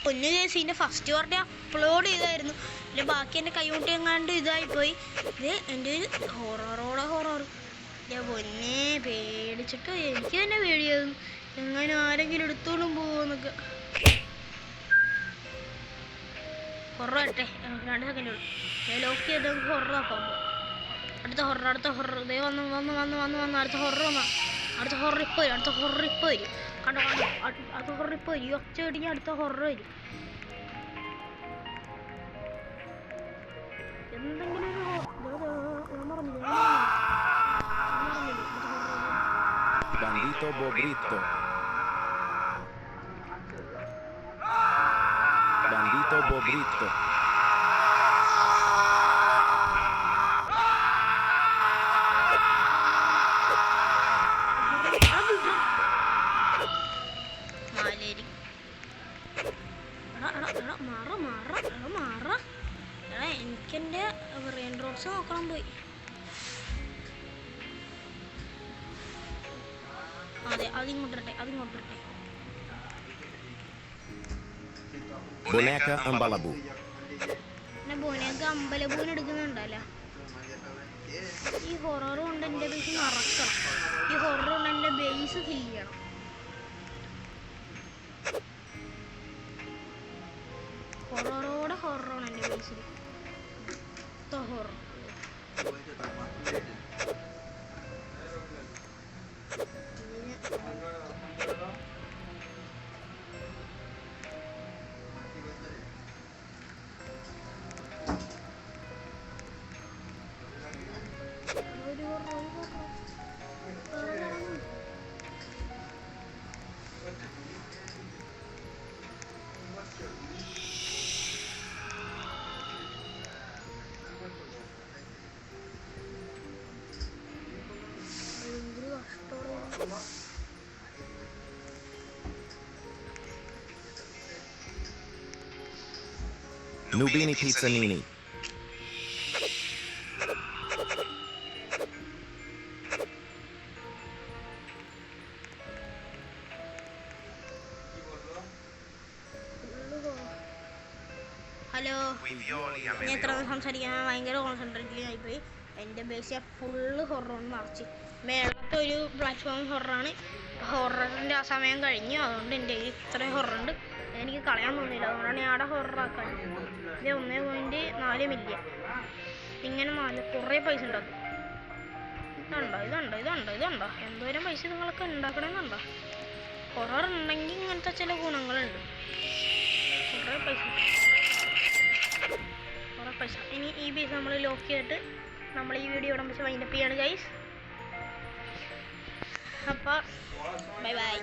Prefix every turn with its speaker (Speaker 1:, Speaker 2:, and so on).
Speaker 1: പൊന്നു കേസിൻ്റെ first party upload ചെയ്തായിരുന്നു. പിന്നെ ബാക്കി എൻ്റെ കൈമുട്ടി എങ്ങാണ്ട് ഇതായിപ്പോയി. ഇത് എൻ്റെ ഒരു ഹൊറർ ഞാൻ പൊന്നെ പേടിച്ചിട്ട് എനിക്ക് തന്നെ പേടിയായിരുന്നു. എങ്ങനെ ആരെങ്കിലും എടുത്തോണ്ടും പോകുമെന്നൊക്കെ. ഹൊറർ വരട്ടെ, 2 സെക്കൻഡ് ഉള്ളൂ. ഞാൻ ലോക്ക് ചെയ്ത് നമുക്ക് ഹൊററാക്കാൻ പോകും. അടുത്ത ഹൊറർ ഇതേ വന്ന് അടുത്ത ഹൊറർ ഇപ്പോൾ വരും. അടുത്ത ഹൊറർ ഇപ്പോൾ വരും. കണ്ടോ അടുത്ത ഹൊറർ ഇപ്പോൾ വരും. ഒച്ച ഇടിഞ്ഞ് അടുത്ത ഹൊറർ വരും. എന്തെങ്കിലും
Speaker 2: Bandito Bobrito. Bandito Bobrito.
Speaker 1: മാറ എനിക്കെൻ്റെ റെയിൻ ഡ്രോപ്സ് നോക്കാൻ പോയി. അതെ അതിങ്ങോട്ടിട്ടെ.
Speaker 2: Boneca Ambalabu.
Speaker 1: പിന്നെ ബോനേക്ക് അമ്പലപൂവിന് എടുക്കുന്നുണ്ടല്ലോ. ഈ ഹൊറർ കൊണ്ട് എൻ്റെ ബേസ് മറക്കണം. ഈ ഹൊറർ കൊണ്ട് എൻ്റെ ബേസ് ഫിൽ ചെയ്യണം. ഹൊററാണ് എൻ്റെ ബേസിൽ. Horror
Speaker 2: Nubini Pizzanini.
Speaker 1: ഹലോ, ഞാൻ എത്ര സംസാരിക്കാൻ ഭയങ്കര കോൺസെൻട്രേറ്റ് ആയിപ്പോയി. എൻ്റെ ബേസ് ഫുള്ള് ഹൊററൊന്ന് നിറച്ച്. മേളത്തെ ഒരു പ്ലാറ്റ്ഫോം ഹൊററാണ്. ഹൊററിൻ്റെ ആ സമയം കഴിഞ്ഞു. അതുകൊണ്ട് എൻ്റെ കയ്യിൽ ഇത്രയും ഹൊററുണ്ട്. എനിക്ക് കളയാൻ തോന്നിയില്ല. അതുകൊണ്ടാണ് ഞാൻ അവിടെ ഹൊററാക്കാൻ. ഇത് 1.4 മില്യൺ. ഇങ്ങനെ കുറേ പൈസ ഉണ്ടാക്കും. ഇതുണ്ടോ എന്തോരം പൈസ നിങ്ങളൊക്കെ ഉണ്ടാക്കണമെന്നുണ്ടോ? ഹൊറർ ഉണ്ടെങ്കിൽ ഇങ്ങനത്തെ ചില ഗുണങ്ങളുണ്ട്. കുറേ പൈസ. ഇനി ഈ പൈസ നമ്മൾ ലോക്ക് ചെയ്തിട്ട് നമ്മൾ ഈ വീഡിയോ ഇവിടെ വെച്ച് വൈൻഡപ്പ് ചെയ്യാണ് ഗൈസ്. അപ്പോൾ ബൈ.